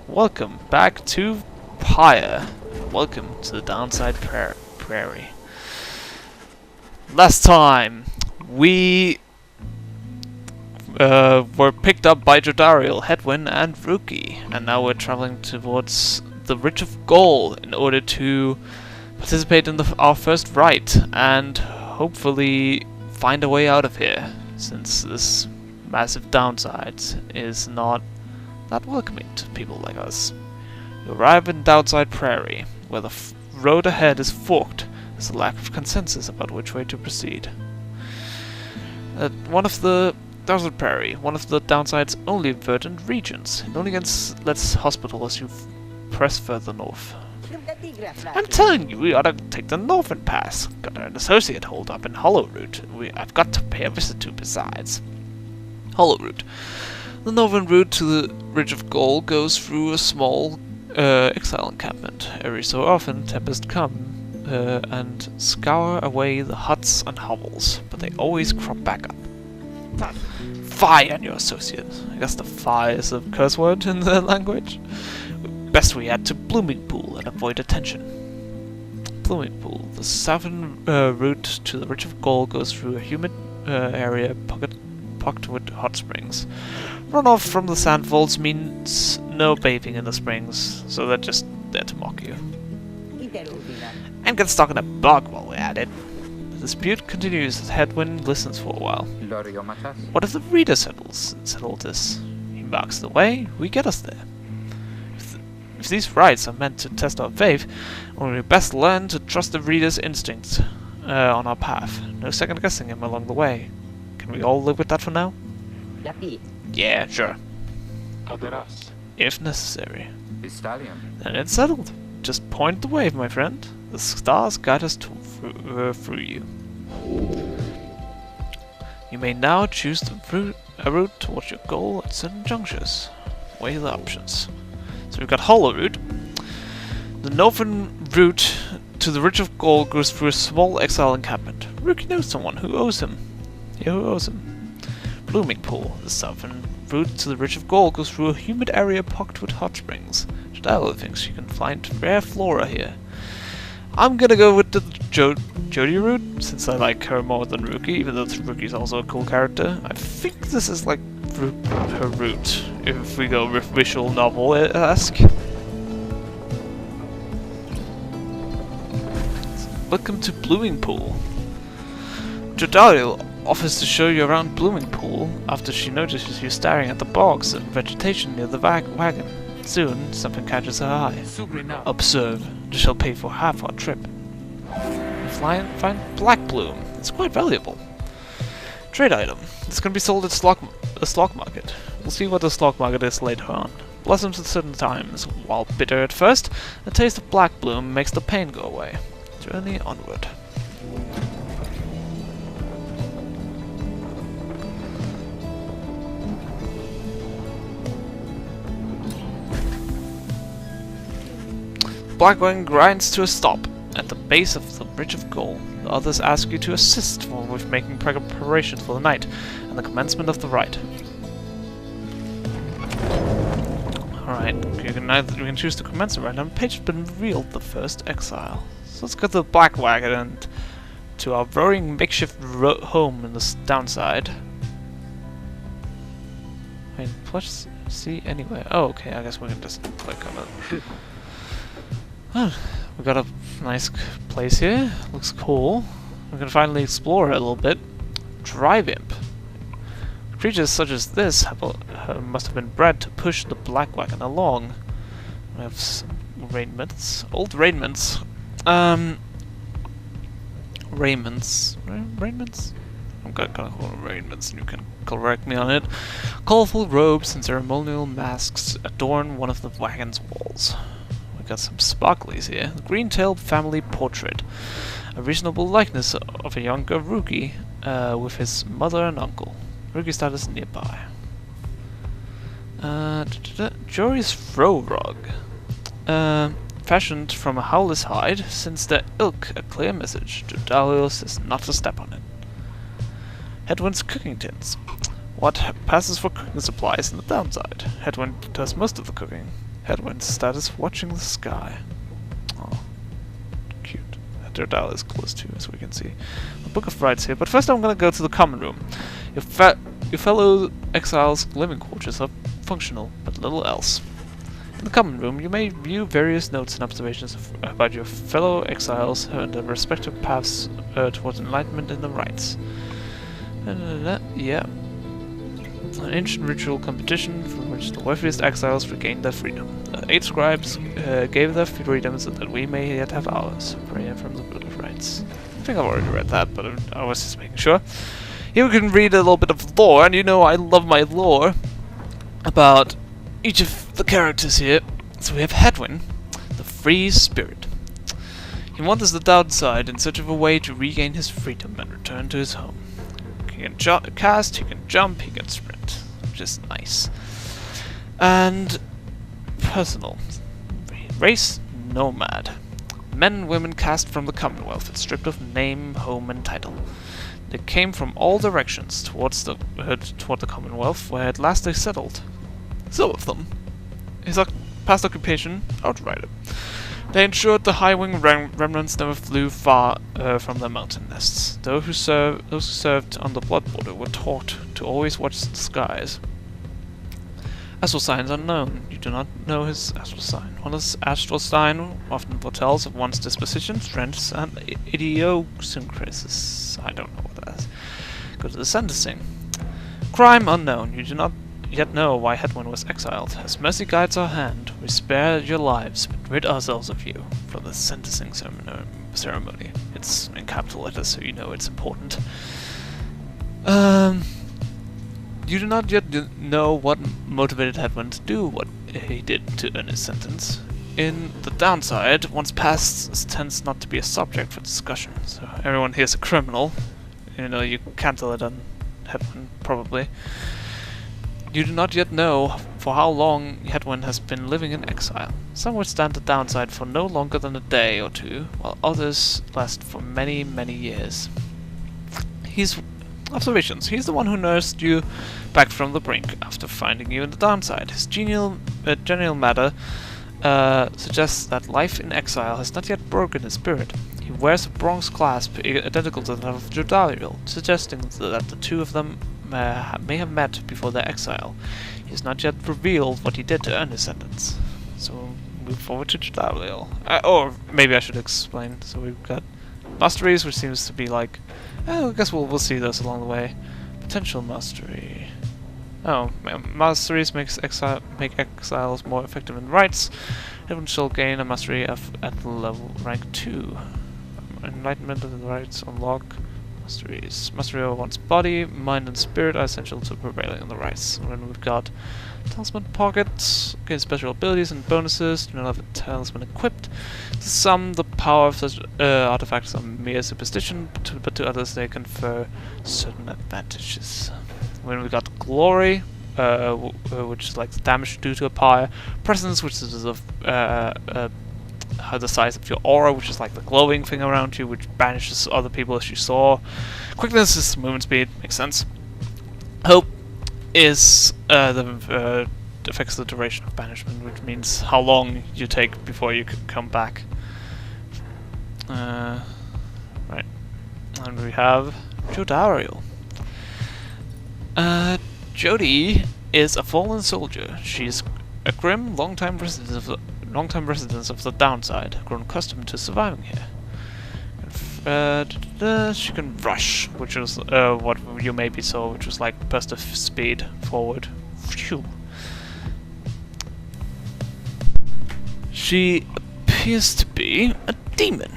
Welcome back to Pyre. Welcome to the Downside Prairie. Last time, we were picked up by Jodariel, Hedwyn, and Rookie, and now we're traveling towards the Ridge of Gold in order to participate in our first rite and hopefully find a way out of here, since this massive downside is not that welcoming to people like us. You arrive in Downside Prairie, where the road ahead is forked. There's a lack of consensus about which way to proceed. Downside Prairie, one of the Downside's only verdant regions. It only gets less hospitable as you press further north. I'm telling you, we ought to take the Northern Pass. Got an associate holed up in Hollowroot. I've got to pay a visit to besides. Hollowroot. The northern route to the Ridge of Gold goes through a small exile encampment. Every so often, tempests come and scour away the huts and hovels, but they always crop back up. Fie on your associate. I guess the fie is a curse word in the language. Best we head to Blooming Pool and avoid attention. Blooming Pool. The southern route to the Ridge of Gold goes through a humid area pocked with hot springs. Runoff from the sand vaults means no bathing in the springs, so they're just there to mock you. And get stuck in a bog while we're at it. The dispute continues as Hedwyn listens for a while. What if the reader settled this? He marks the way, we get us there. If these rites are meant to test our faith, we best learn to trust the reader's instincts on our path. No second guessing him along the way. Can we all live with that for now? Yeah, sure. If necessary. Then it's settled. Just point the way, my friend. The stars guide us through you. You may now choose a route towards your goal at certain junctures. Weigh the options. So we've got Hollowroot. The northern route to the Ridge of Gold goes through a small exile encampment. Rookie knows someone who owes him. Blooming Pool. The southern route to the Ridge of Gold goes through a humid area pocked with hot springs. Jodariel thinks you can find rare flora here. I'm gonna go with the Jodie route, since I like her more than Rookie, even though Rookie's also a cool character. I think this is like her route, if we go with visual novel-esque. Welcome to Blooming Pool. Jodariel offers to show you around Blooming Pool after she notices you staring at the bogs and vegetation near the wagon. Soon, something catches her eye. Observe. This shall pay for half our trip. You find Black Bloom. It's quite valuable. Trade item. This can be sold at the stock market. We'll see what the stock market is later on. Blossoms at certain times. While bitter at first, the taste of Black Bloom makes the pain go away. Journey onward. Black wagon grinds to a stop at the base of the Ridge of Gold. The others ask you to assist with making preparations for the night and the commencement of the rite. Alright, you can choose to commence the rite, and Page has been revealed the first exile. So let's go to the Black Wagon and to our roaring makeshift home in the downside. Wait, let's see anywhere. Oh, okay, I guess we can just click on it. Oh, we got a nice place here. Looks cool. We can finally explore it a little bit. Drive Imp. Creatures such as this must have been bred to push the Black Wagon along. We have raiments. Old raiments. Raiments? I'm gonna call them raiments and you can correct me on it. Colorful robes and ceremonial masks adorn one of the wagon's walls. Got some sparklies here. The Green-tailed family portrait. A reasonable likeness of a younger Rookie with his mother and uncle. Rookie status nearby. Jory's throw rug. Fashioned from a howler's hide, since their ilk a clear message. Jodariel says not to step on it. Hedwyn's cooking tins. What passes for cooking supplies in the downside? Hedwyn does most of the cooking. Headwind status watching the sky. Oh, cute. Their dial is close too, as we can see. A book of rights here, but first I'm gonna go to the common room. Your fellow exiles' living quarters are functional, but little else. In the common room, you may view various notes and observations about your fellow exiles and their respective paths towards enlightenment in the rites. Yeah. An ancient ritual competition from which the wealthiest exiles regained their freedom. The 8 scribes gave their freedom so that we may yet have ours. Prayer from the Book of Rites. I think I've already read that, but I was just making sure. Here we can read a little bit of lore, and you know I love my lore about each of the characters here. So we have Hedwin, the free spirit. He wanders the downside in search of a way to regain his freedom and return to his home. He can cast, he can jump, he can sprint, which is nice. And personal. Race, nomad. Men and women cast from the Commonwealth and stripped of name, home, and title. They came from all directions toward the Commonwealth, where at last they settled. Some of them. His past occupation, outrider. They ensured the high-wing remnants never flew far from their mountain nests. Those who served on the Blood Border were taught to always watch the skies. Astral signs unknown. You do not know his astral sign. One's astral sign often foretells of one's disposition, strengths, and idiosyncrasies. I don't know what that is. Go to the sentencing. Crime unknown. You do not yet know why Hedwin was exiled. As mercy guides our hand, we spare your lives, but rid ourselves of you. From the sentencing ceremony. It's in capital letters, so you know it's important. You do not yet know what motivated Hedwin to do what he did to earn his sentence. In the downside, one's past tends not to be a subject for discussion, so everyone here's a criminal. You know, you can't tell it on Hedwin, probably. You do not yet know for how long Hedwin has been living in exile. Some would stand the downside for no longer than a day or two, while others last for many, many years. Observations. He's the one who nursed you back from the brink after finding you in the downside. His genial matter suggests that life in exile has not yet broken his spirit. He wears a bronze clasp identical to that of Jodariel, suggesting that the two of them may have met before their exile. He has not yet revealed what he did to earn his sentence. So move forward to Jodariel. Or maybe I should explain. So we've got masteries, which seems to be like... I guess we'll see those along the way. Potential mastery. Oh, masteries make exiles more effective in rites. Everyone shall gain a mastery at level rank 2. Enlightenment of the rites unlock masteries. Mastery over one's body, mind, and spirit are essential to prevailing in the rites. And then we've got Talisman Pockets, gain special abilities and bonuses, do not have a talisman equipped. To some, the power of such artifacts are mere superstition, but to others they confer certain advantages. When we got Glory, which is like the damage due to a pyre. Presence, which is of the size of your aura, which is like the glowing thing around you, which banishes other people as you saw. Quickness is movement speed, makes sense. Hope is affects the duration of banishment, which means how long you take before you can come back. Right, and we have Jodariel. Jodi is a fallen soldier. She's a grim, long-time resident of the downside, grown accustomed to surviving here. She can rush, which is what you maybe saw, which was like burst of speed forward. Phew. She appears to be a demon,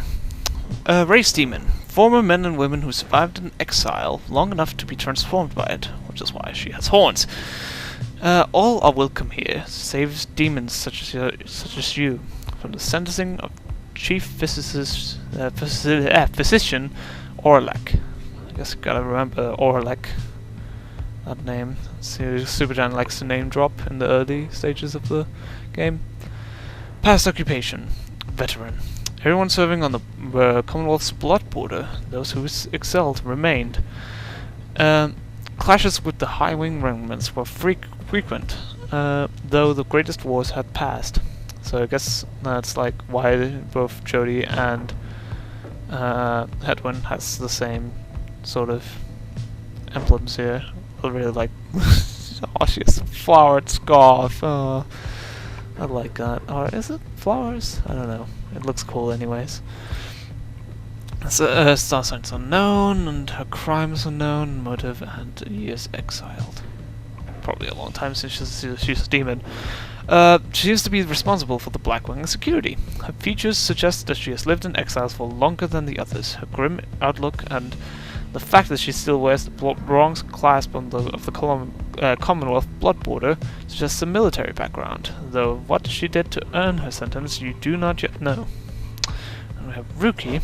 a race demon. Former men and women who survived in exile long enough to be transformed by it, which is why she has horns. All are welcome here, save demons such as you, from the sentencing of Chief Physician Orlek. I guess you gotta remember Orlek, that name. See, Superjan likes to name drop in the early stages of the game. Past occupation, veteran. Everyone serving on the Commonwealth's Blood Border, those who excelled, remained. Clashes with the high-wing remnants were frequent, though the greatest wars had passed. So I guess that's like why both Jodie and Hedwyn has the same sort of emblems here. I really like. Oh, she has a flowered scarf. Oh, I like that. Or is it flowers? I don't know. It looks cool, anyways. So, star signs unknown, and her crimes unknown, motive, and years exiled. Probably a long time since she's a demon. She seems to be responsible for the Blackwing security. Her features suggest that she has lived in exile for longer than the others. Her grim outlook and the fact that she still wears the bronze clasp on of the Commonwealth blood border suggests a military background, though what she did to earn her sentence you do not yet know. And we have Rookie.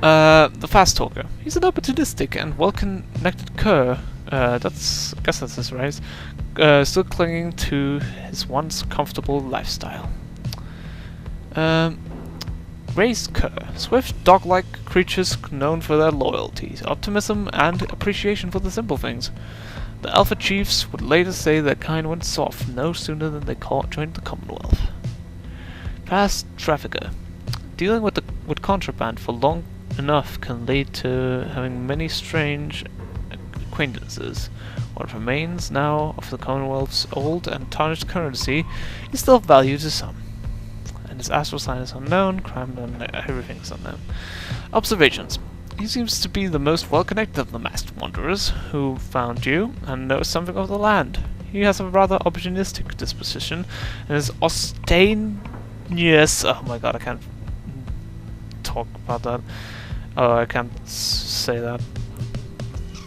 The fast talker. He's an opportunistic and well-connected cur. I guess that's his race. Still clinging to his once comfortable lifestyle. Raised cur. Swift, dog-like creatures known for their loyalty, optimism, and appreciation for the simple things. The Alpha Chiefs would later say their kind went soft no sooner than they joined the Commonwealth. Fast trafficker. Dealing with contraband for long enough can lead to having many strange acquaintances. What remains now of the Commonwealth's old and tarnished currency is still of value to some. And his astral sign is unknown, crime unknown, everything is unknown. Observations. He seems to be the most well-connected of the masked wanderers who found you and knows something of the land. He has a rather opportunistic disposition and is yes. Oh my god, I can't talk about that. Oh, I can't say that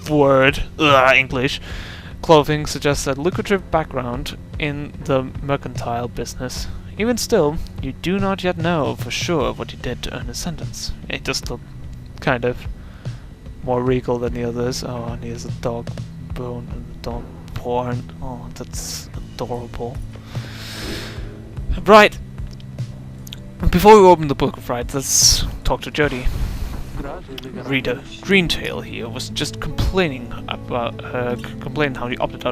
word. English. Clothing suggests a lucrative background in the mercantile business. Even still, you do not yet know for sure what he did to earn his sentence. It does look kind of more regal than the others. Oh, and he has a dog bone and a dog porn. Oh, that's adorable. Right. Before we open the Book of Rights, let's talk to Jodie. Reader Greentail here was just complaining about how he opted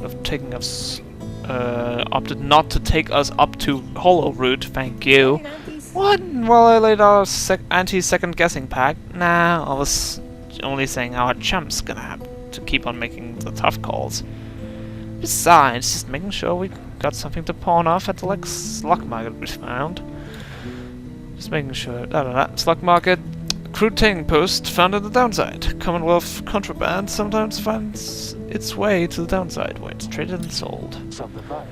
not to take us up to Hollow Route. Thank you. What? Well, I laid out a anti-second guessing pack. Nah, I was only saying how our champ's gonna have to keep on making the tough calls. Besides, just making sure we got something to pawn off at the slug market we found. Just making sure. Slug market. Crude trading post found on the downside. Commonwealth contraband sometimes finds its way to the downside where it's traded and sold.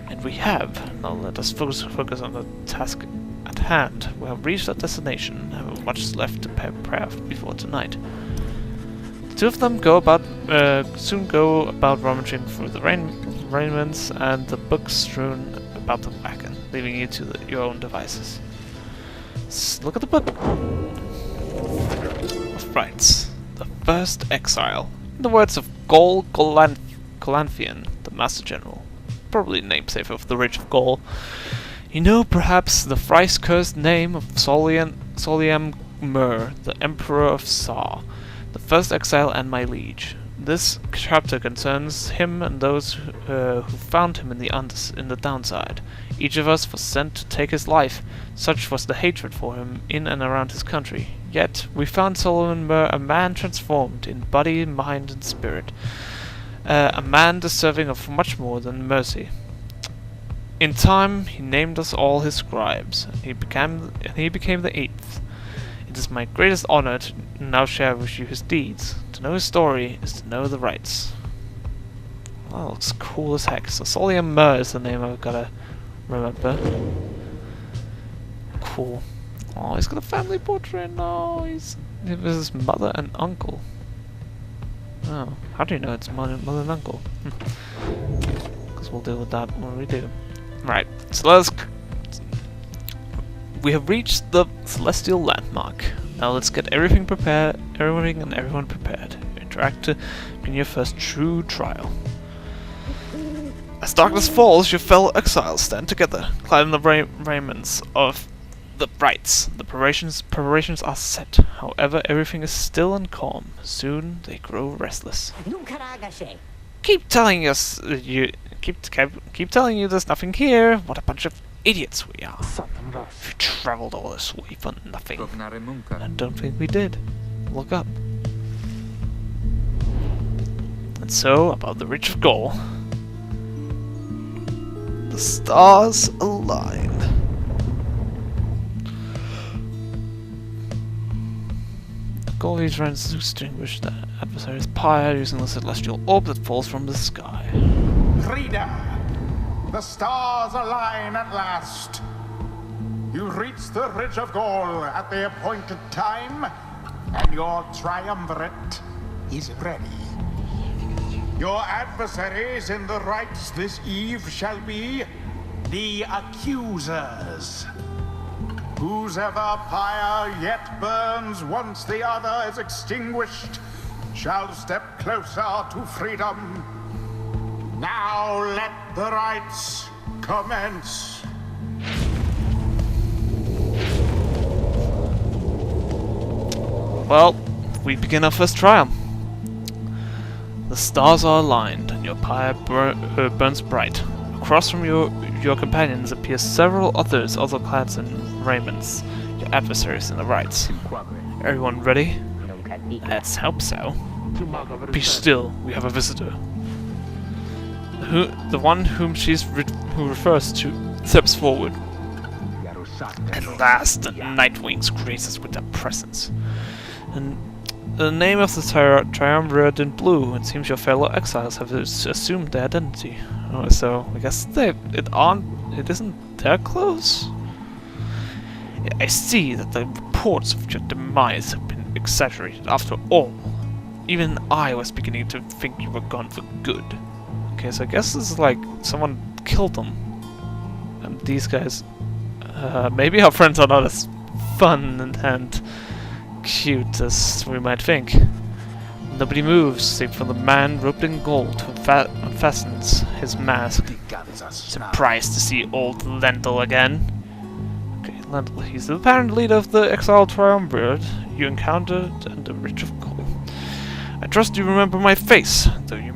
And we have. Now let us focus on the task at hand. We have reached our destination and have much left to prepare before tonight. The two of them soon go about rummaging through the raiments and the books strewn about the wagon, leaving you to your own devices. Let's look at the book. Of rights. The First Exile. In the words of Gaul Golanthian, the Master General, probably namesake of the Ridge of Gaul. You know perhaps the thrice-cursed name of Soliam Mur, the Emperor of Saw, the First Exile and my liege. This chapter concerns him and those who found him in the downside. Each of us was sent to take his life. Such was the hatred for him in and around his country. Yet we found Solomon Mur a man transformed in body, mind, and spirit. A man deserving of much more than mercy. In time, he named us all his scribes, and he became the eighth. It is my greatest honor to now share with you his deeds. To know his story is to know the rights. Well, looks cool as heck. So Soliam Mur is the name I've gotta remember. Cool. Oh, he's got a family portrait. No, he's with his mother and uncle. Oh, how do you know it's mother and uncle? Because we'll deal with that when we do. Right, so we have reached the celestial landmark. Now let's get everything and everyone prepared. Interact to begin your first true trial. As darkness falls, your fellow exiles stand together, clad in the raiments of the rights. The preparations are set. However, everything is still and calm. Soon they grow restless. Keep telling keep telling you there's nothing here. What a bunch of idiots we are. We traveled all this way for nothing. I don't think we did. Look up. And so, about the Ridge of Goal. The stars aligned. The goal is trying to extinguish the adversary's pyre using the celestial orb that falls from the sky. Reader, the stars align at last. You reach the Ridge of Goal at the appointed time, and your triumvirate is ready. Your adversaries in the rites this eve shall be the accusers. Whose ever pyre yet burns once the other is extinguished shall step closer to freedom. Now let the rites commence. Well, we begin our first trial. The stars are aligned, and your pyre burns bright. Across from your companions appear several others, also clad in raiments. Your adversaries in the rites. Everyone ready? Let's hope so. Be still. We have a visitor. The one whom who refers to steps forward. At last, the Nightwings grace us with their presence. And the name of the triumvirate in blue. It seems your fellow exiles have assumed their identity. Oh, so I guess it isn't their clothes. I see that the reports of your demise have been exaggerated. After all, even I was beginning to think you were gone for good. Okay, so I guess this is like someone killed them, and these guys. Maybe our friends are not as fun and cute as we might think. Nobody moves, save for the man robed in gold who unfastens his mask. Surprised to see old Lendl again. Okay, Lendl, he's the apparent leader of the exiled triumvirate you encountered in the Ridge of Goal. I trust you remember my face, though you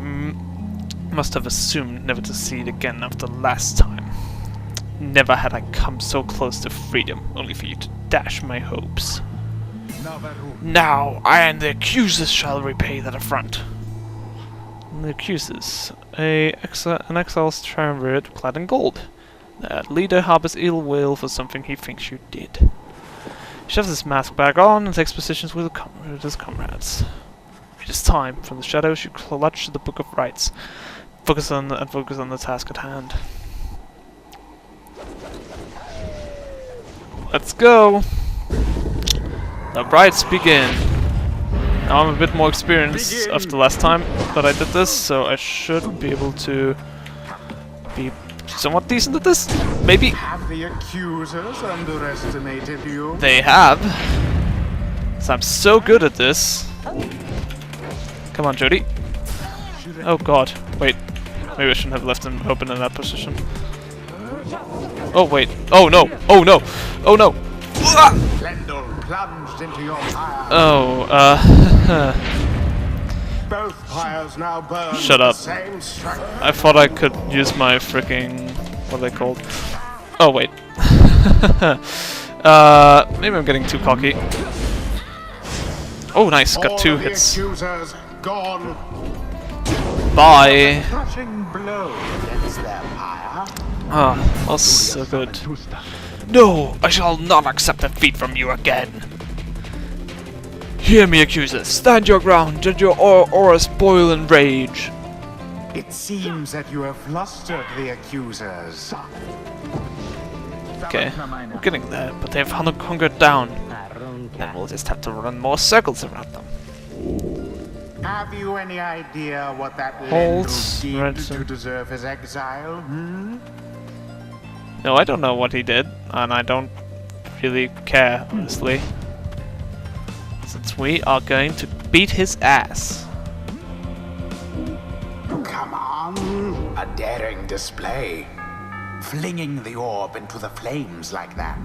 must have assumed never to see it again after last time. Never had I come so close to freedom, only for you to dash my hopes. Now, I and the accusers shall repay that affront. The accusers, an exile's triumvirate clad in gold. That leader harbors ill will for something he thinks you did. He shoves his mask back on and takes positions with his comrades. It is time. From the shadows you clutch the Book of Rites. Focus on the task at hand. Let's go! The rites begin. Now I'm a bit more experienced after last time that I did this, so I should be able to be somewhat decent at this. Maybe. Have the accusers underestimated you? They have. So I'm so good at this. Come on, Jody. Oh god. Wait. Maybe I shouldn't have left him open in that position. Oh wait. Oh no. Oh no. Oh no. Lendl plunged into your pyre. Oh, Both pyres now burn. Shut up. The same strength. I thought I could use my freaking... what are they called? Oh wait. Maybe I'm getting too cocky. Oh nice, got 2 hits. Accusers gone. Bye. Crushing blow against their pyre. Ah, that was so good. No, I shall not accept defeat from you again. Hear me, accusers. Stand your ground, and your auras boil in rage. It seems that you have flustered the accusers. Okay, we're getting there, but they've hungered down. And we'll just have to run more circles around them. Have you any idea what that Holds, Lendl did to deserve his exile? No, I don't know what he did, and I don't really care, honestly. Since we are going to beat his ass. Come on, a daring display. Flinging the orb into the flames like that.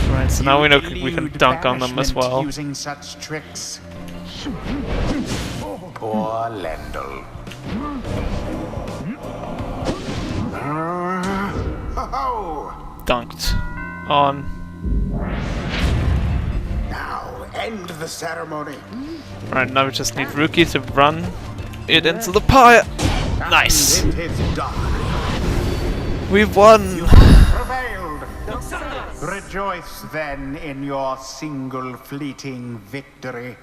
Right, so now we know we can dunk on them as well. Using such tricks. Poor Lendl. ho! Dunked on. Now end the ceremony. Right, now we just need Rookie to run it into the pyre. Nice! And it is done. We've won! Prevailed. Rejoice then in your single fleeting victory.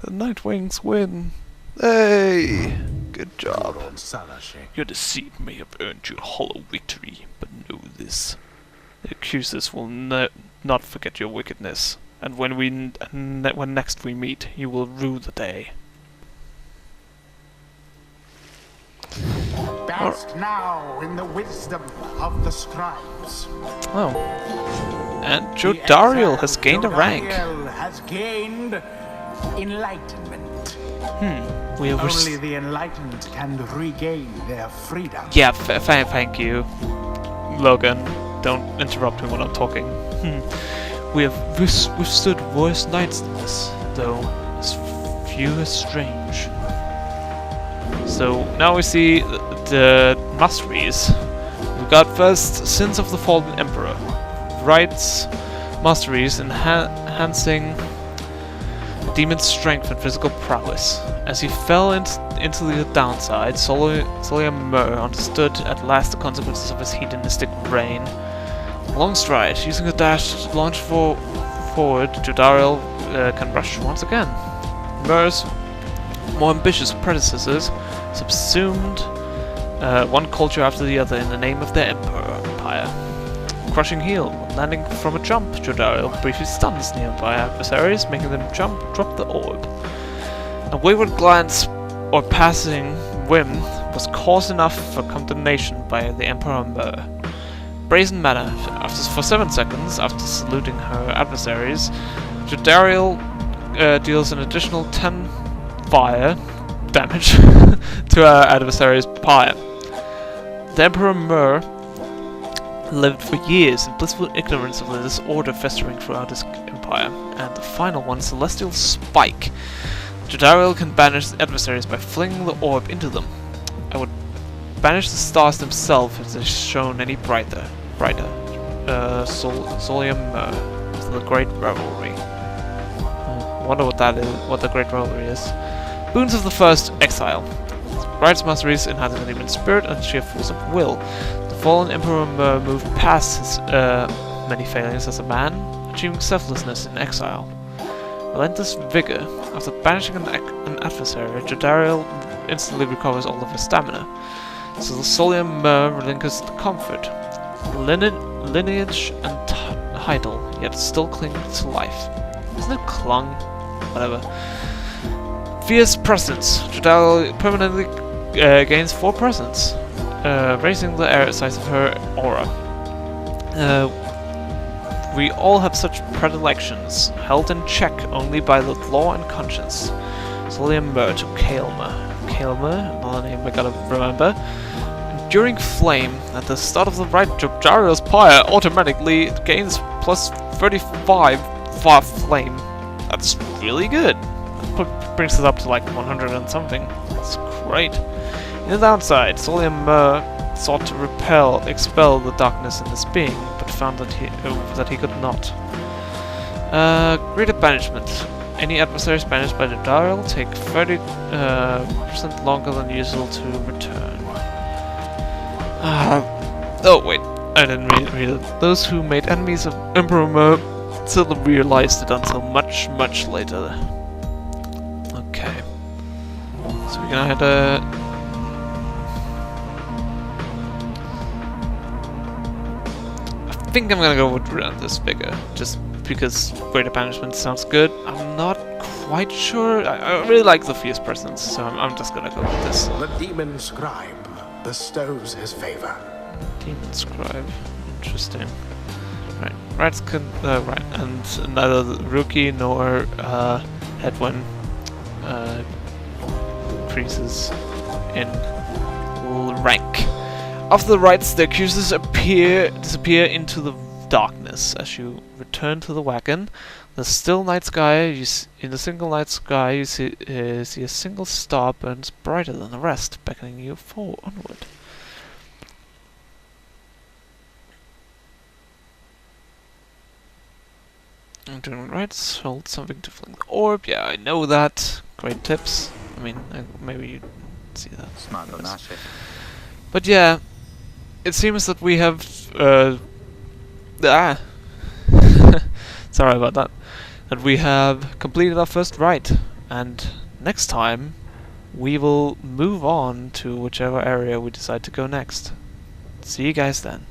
The Nightwings win. Hey! Good job. Your deceit may have earned you a hollow victory, but know this. The accusers will not forget your wickedness, and when next we meet, you will rue the day. Bask now in the wisdom of the scribes. Oh. And Jodariel has gained a rank. Jodariel has gained enlightenment. We have Only the enlightened can regain their freedom. Yeah, thank you, Logan. Don't interrupt me when I'm talking. We have withstood worse nights than this, though as few as strange. So now we see the masteries. We got first Sins of the Fallen Emperor. Rights masteries enhancing demon's strength and physical prowess. As he fell into the downside, Soliam Mur understood at last the consequences of his hedonistic reign. Long stride, using a dash to launch forward, Jodariel can rush once again. Mur's more ambitious predecessors subsumed one culture after the other in the name of their empire. Crushing heel, landing from a jump, Jodariel briefly stuns nearby adversaries, making them drop the orb. A wayward glance or passing whim was cause enough for condemnation by the Emperor Mur. Brazen Manner, for 7 seconds after saluting her adversaries, Jodariel deals an additional 10 fire damage to her adversary's pyre. The Emperor Mur lived for years in blissful ignorance of the disorder festering throughout his empire, and the final one, Celestial Spike. Jodariel can banish adversaries by flinging the orb into them. I would banish the stars themselves if they shone any brighter. Solium Mur, the Great Revelry. I wonder what that is. What the Great Revelry is. Boons of the First Exile. Rights masteries enhance the demon spirit and sheer force of will. The fallen Emperor Mur moved past his many failings as a man, achieving selflessness in exile. Relentless vigor. After banishing an adversary, Jodariel instantly recovers all of his stamina. So the Solium Mur relinquishes the comfort, lineage and title, yet still clinging to life. Isn't it clung? Whatever. Fierce Presence. Jodariel permanently gains 4 presence, raising the air size of her aura. We all have such predilections, held in check only by the law and conscience. Solium Mur to Kaelma. Kaelma, another name I gotta remember. Enduring Flame. At the start of the right, Jodariel's pyre automatically gains plus 35 far flame. That's really good. That brings it up to like 100 and something. That's great. In the downside, Solium Mur sought to expel the darkness in his being, but found that he could not. Greater Banishment. Any adversaries banished by Jodariel take 30% longer than usual to return. Oh wait, I didn't read it. Those who made enemies of Emperor Mur still realized it until much later. Okay. So we're gonna have I think I'm gonna go with Relentless Vigor, just because Greater Banishment sounds good. I'm not quite sure. I really like the Fierce Presence, so I'm just gonna go with this. The Demon Scribe bestows his favor. Demon Scribe, interesting. Right, right, and neither Rookie nor Headwind increases in rank. After the rites, the accusers disappear into the darkness. As you return to the wagon, the still night sky. In the single night sky, you see a single star burns brighter than the rest, beckoning you onward. I'm doing right. Hold something to fling the orb. Yeah, I know that. Great tips. I mean, maybe you see that. Yes. But yeah, it seems that we have. Sorry about that. That we have completed our first rite, and next time we will move on to whichever area we decide to go next. See you guys then.